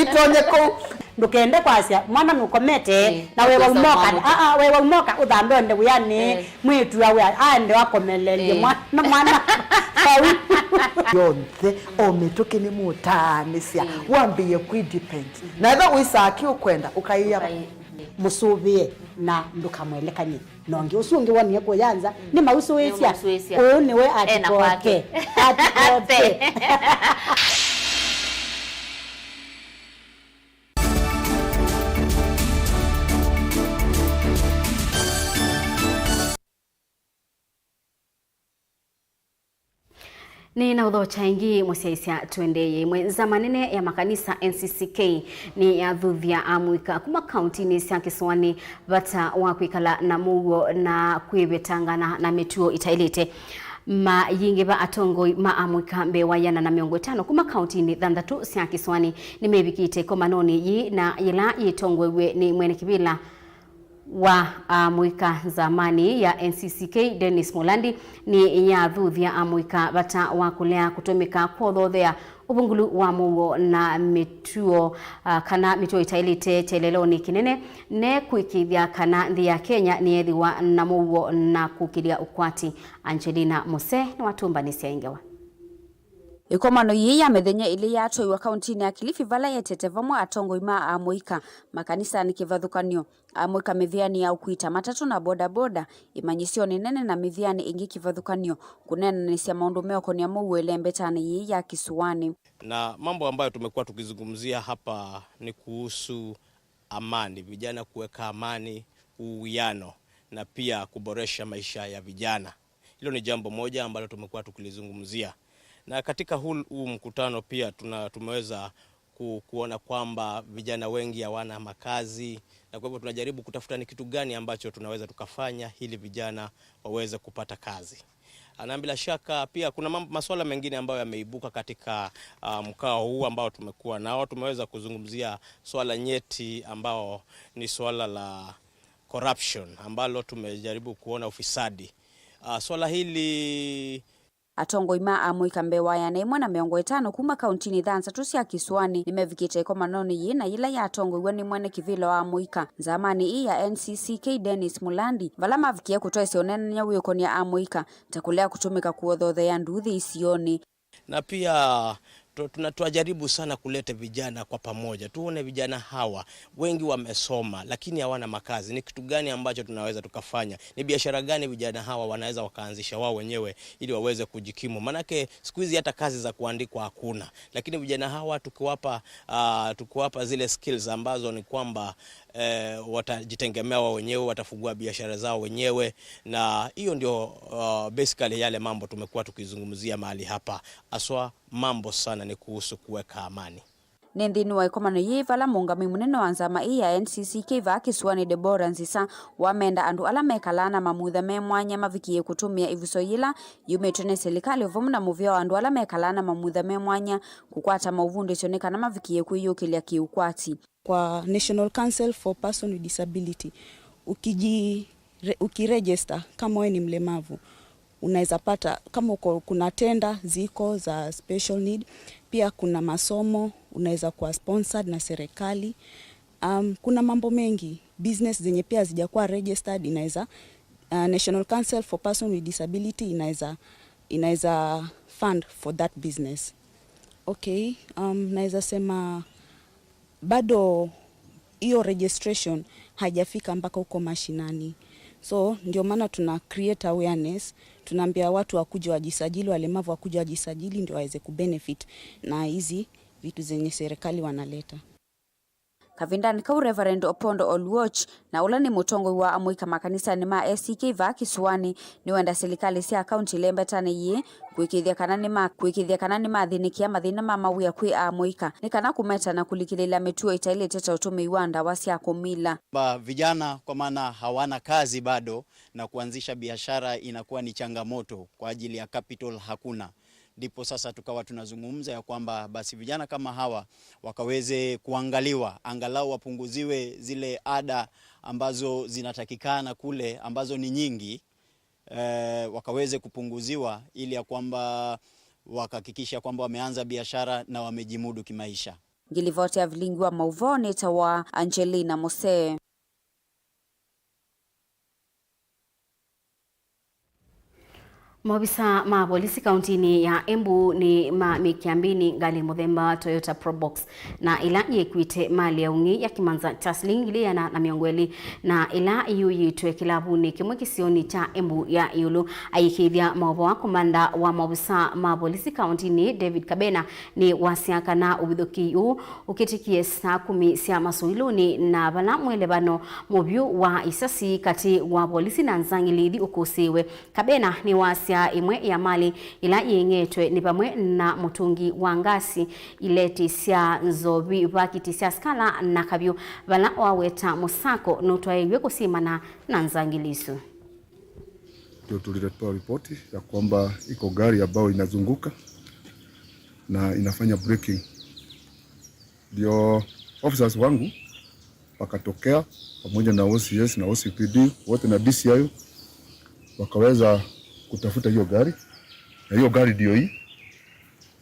itonyeko ndukende kwasia mwana nukomete na wewe umoka wewe umoka uthambe nde uyani mwitu awe ande wakomelelie mwana sawi yonthe ometoke ni mutanisia wambie ku depend na eba wisaki ukwenda ukaiya musubie na ndukamwelekanye nonge usungi woni kuyanza ni mauso wesia ni we atikoke ni na udhocha ingi musiaisia tuendeye mwenza manene ya makanisa NCCK ni ya dhuthia amwika kuma kaunti ni sia Kisuani bata wakwikala na Mauvoo na kwibetangana na mituo itailite mayingi ba atongoi maamwika mbewa yana na miongo 5 kuma kaunti ni thandatu sia Kisuani ni mebikite komanoni yi na ila yitongwewe ni mwene kibila wa amwika zamani ya NCCK Dennis Mulandi ni ya dhuthia amwika bata wakulea kutumika kwothothea ubungulu wa Mauvoo na mituo kana mituo itailite cheleloni kinene ne kuikithia kana nthi ya Kenya ni ethiwa na Mauvoo na kukilia ukwati. Angelina Mose ni watumbanisia ingewa Ikomano yiya methenya ile yato wa kaunti ya Kilifi vala yetete vamwe atongo ima amoika makanisa ni kivathukanio amoika mithiani ya ukuita matatu na boda boda imanyisio ni nene na mithiani ingi kivathukanio kunena ni cia maundu meoko ni Mauvoo ilembetani yiya kisuani. Na mambo ambayo tumekuwa tukizungumzia hapa ni kuhusu amani, vijana kuweka amani, uwiano na pia kuboresha maisha ya vijana. Hilo ni jambo moja ambalo tumekuwa tukilizungumzia. Na katika huu mkutano pia tumeweza kuona kwamba vijana wengi hawana makazi, na kwa hivyo tunajaribu kutafuta ni kitu gani ambacho tunaweza tukafanya ili vijana waweze kupata kazi. Na bila shaka pia kuna masuala mengine ambayo yameibuka katika mkao huu ambao tumekuwa nao. Tumeweza kuzungumzia swala nyeti ambao ni swala la corruption ambalo tumejaribu kuona ufisadi. Swala hili atongo ima amoika mbewaya na imwe na miongo 5 kuma kauntini thansa tusia kisuani nimevikite ikomanoni yina ila ya atongo iwe ni mwene kivilo wa amoika zamani hii ya NCCK Dennis Mulandi vala mavikie kutoa sionene wikonia amoika takulea kutumika kuothothe ya nduthi isioni. Na pia tunajaribu sana kuleta vijana kwa pamoja. Tuone vijana hawa wengi wamesoma lakini hawana makazi. Ni kitu gani ambacho tunaweza tukafanya? Ni biashara gani vijana hawa wanaweza wakaanzisha wao wenyewe ili waweze kujikimu? Manake siku hizi hata kazi za kuandikwa hakuna. Lakini vijana hawa tukiwapa zile skills ambazo ni kwamba watajitegemea wao wenyewe, watafungua biashara zao wenyewe, na hiyo ndio basically yale mambo tumekuwa tukizungumzia mahali hapa. Aswa mambo sana ni kuhusu kuweka amani. Nendini wa ikomano yivala mungami munene wa nzama ya NCCK va kisuani Deborah Nzisa wamenda andu ala mekalana mamutha me mwanya mavikie kutumia ivuso yila yumetone serikali uvumu na muvia wa andu ala mekalana mamutha me mwanya kukwata mauvundo isionekana mavikie kuyukilia kiukwati. Kwa National Council for Person with Disability ukiregister kama wewe ni mlemavu unaweza pata kama kuna tenda ziko za special need, pia kuna masomo unaweza kuwa sponsored na serikali. Kuna mambo mengi, business zenye pia hazijakuwa registered inaweza National Council for Person with Disability inaweza fund for that business. Okay, naweza sema bado hiyo registration haijafika mpaka huko mashinani. So ndio maana tuna create awareness, tunaambia watu wakuje wajisajili, walemavu wakuje wajisajili ndio waweze kubenefit na hizi vitu zenye serikali wanaleta. Kavindani kau Reverend Opondo Oluoch na ula ni mutongo wa amoika makanisa ni ma SCK va kisuani ni wenda serikali sia kaunti lembetane ye kuikithia kanani mathinikia mathina Mauvoo ya kwi amoika ni kana kumeta na kulikilila mituo itaile teta utumi wanda wasia kumila. Vijana kwa maana hawana kazi bado na kuanzisha biashara inakuwa ni changamoto kwa ajili ya capital hakuna. Ndipo sasa tukawa tunazungumza ya kwamba basi vijana kama hawa wakaweze kuangaliwa, angalau wapunguziwe zile ada ambazo zinatakikana kule ambazo ni nyingi, wakaweze kupunguziwa ili ya kwamba wakahakikisha kwamba wameanza biashara na wamejimudu kimaisha. Ngilivoti ya Vilingi wa Mauvoo neta wa Angelina Mose. Maafisa ma polisi kauntini ya Embu ni mekiambini ngali muthemba Toyota Probox na ila yekwite mali ya ungi ya kimanza tasling ile yana na miongweli na ila yuyitwe kilabuni kimwe kisioni cha Embu ya yulu ayikithia Mauvoo komanda wa maafisa ma polisi kauntini David Kabena ni wasiaka na ubithuki ukitikie saa 10 cia masuiluni na bala mwelebano mubyu wa isasi kati wa polisi na nzangilidi ukusiwe. Kabena ni wasia imwe ya mali ila yengetwe ni pamwe na mutungi wa ngasi ileti cia nzobi bakiti cia skala na kabyo bala waweta musako notwaewe kusimana na nzangilisu. Ndio tuliletewa ripoti ya kwamba iko gari ambayo inazunguka na inafanya braking. Ndio officers wangu wakatokea pamoja na OCS na OCPD wote na DCI wakaweza kutafuta hiyo gari, na hiyo gari ndio hii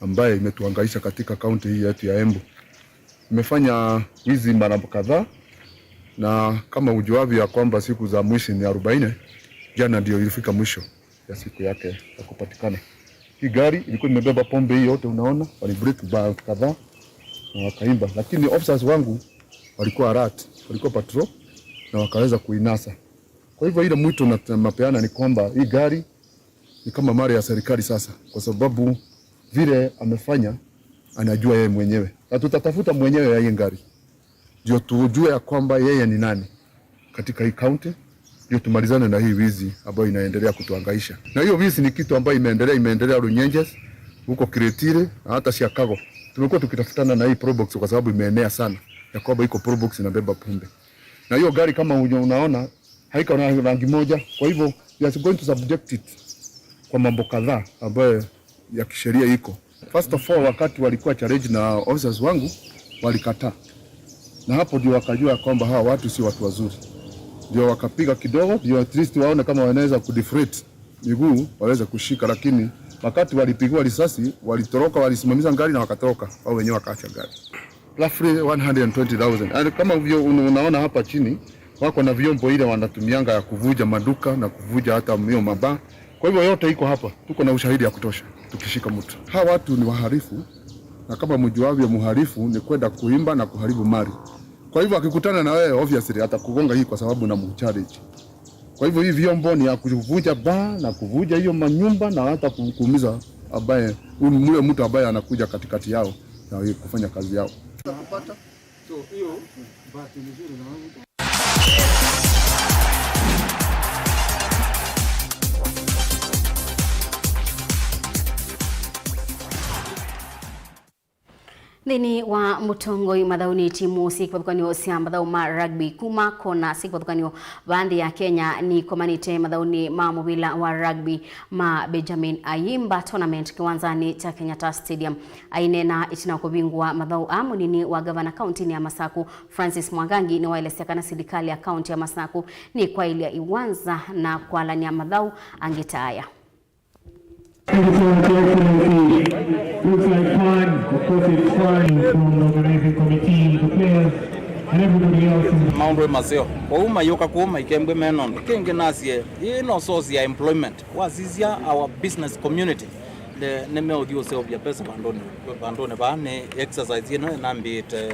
ambaye imetuhangaisha katika kaunti hii yetu ya Embu. Imefanya hizi mara kadhaa, na kama ujuavyo ya kwamba siku za mwisho ni 40, jana ndio ilifika mwisho ya siku yake ya kupatikana. Hii gari ilikuwa imebeba pombe hii yote unaona, wali break bar kadhaa na wakaimba, lakini officers wangu walikuwa alert, walikuwa patrol na wakaweza kuinasa. Kwa hivyo ile mwito na mapeana ni kwamba hii gari ni kama mali ya serikali sasa, kwa sababu vile amefanya anajua yeye mwenyewe, na tutatafuta mwenyewe ya hii gari ndio tujue ya kwamba yeye ni nani katika hii county, ndio tumalizane na hii wizi ambayo inaendelea kutuhangaisha. Na hiyo wizi ni kitu ambayo imeendelea Runyenjes huko Kiretire na hata Chicago. Tumekuwa tukitafutana na hii probox kwa sababu imeenea sana ya kwamba iko probox inabeba pombe. Na hiyo gari kama unaona haiko na rangi moja, kwa hivyo we are going to subject it kwa mambo kadhaa ambayo ya kisheria iko. First of all, wakati walikuwa challenge na officers wangu walikataa. Na hapo ndio wakajua kwamba hawa watu si watu wazuri. Ndio wakapiga kidogo, ndio at least waone kama wanaweza kudeflate miguu, waweze kushika, lakini wakati walipigwa risasi, walitoroka, walisimamisha gari na wakatoroka, au wenyewe wakaacha gari. Roughly 120,000. And kama unaona hapa chini, wako na vyombo ile wanatumianga ya kuvuja maduka na kuvuja hata mio mabaa. Kwa hivyo yote iko hapa. Tuko na ushahidi ya kutosha tukishika mtu. Hawa watu ni wahalifu, na kama mjuavyo mhalifu ni kwenda kuimba na kuharibu mali. Kwa hivyo akikutana na wewe obviously atakugonga hii kwa sababu na mchallenge. Kwa hivyo hii vyombo ni ya kuvuja baa na kuvuja hiyo manyumba na hata kuumiza ambaye mule mtu ambaye anakuja katikati yao na kufanya kazi yao. So hiyo bahati nzuri na wangu. Thini wa mutongoi mathauni timu sikwathukaniyo cia mathau ma rugby kuma kona sikwathukaniyo bandi ya Kenya ni komanite mathauni ma mubila wa rugby ma Benjamin Ayimba tournament kiwanzani cha Kenyatta Stadium. Ainena itina kubingwa mathau amunini wa gavana kaunti ya Masaku Francis Mwangangi ni waelesea kana serikali ya kaunti ya Masaku ni kwa ile iwanza na kwa lanya mathau angitaya. Looks like fun. Of course, it's fun from the organizing committee, the players, and everybody else. Maundu mazeo. Kwa mayuka kuuma ikembe menon. Kenge nasie. Ino source ya employment. Wazizia our business community. Le neme audio se obya pesa bandone ba ne exercise ino inambite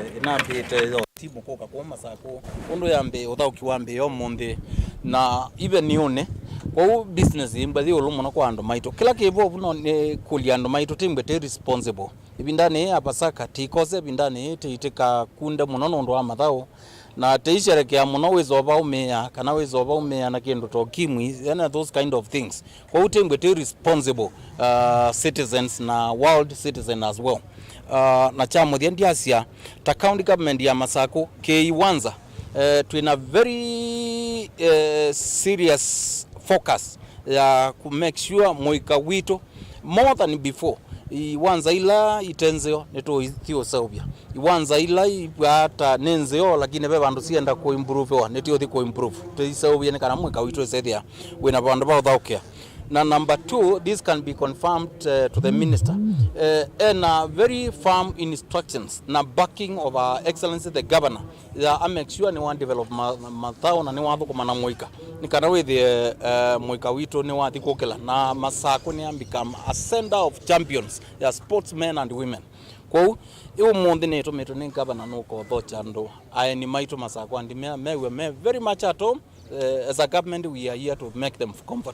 timu koka kuuma sako. Ondo yambe odau kiwambe yo monde na even nione. Kwa business imbathi ulumo kwa ando maito kila kibo buno ne kuliando maito timbe te responsible ibindane abasaka tikose bindane te iteka kunda munono ndo amathao na teisherekea muno wezoba umea kana wezoba umea na kendo to kimwi and those kind of things kwa utimbe te responsible citizens na world citizen as well na chamo ndiasia ta county government ya Masako keiwanza twina very serious focus ya ku make sure moika wito more than before iwanza ila itenzeo neto ithio saubia iwanza ila ibata nenzeo lakini be bandu sienda ku improve wa netio thi ku improve teisaubi ne kana moika wito sethia wena bandu ba thaukia. Na number 2, this can be confirmed to the minister and very firm instructions na backing of our excellency the governor I make sure ni one develop mathao na ni watho kumana moika ni kana with moika wito ni wathi kokela na Masako ni become a center of champions ya sportsmen and women. Kwa hiyo monde ne to meto ni governor no ko thocha ndo I ni maito Masako and me very much at home as a government we are here to make them comfortable.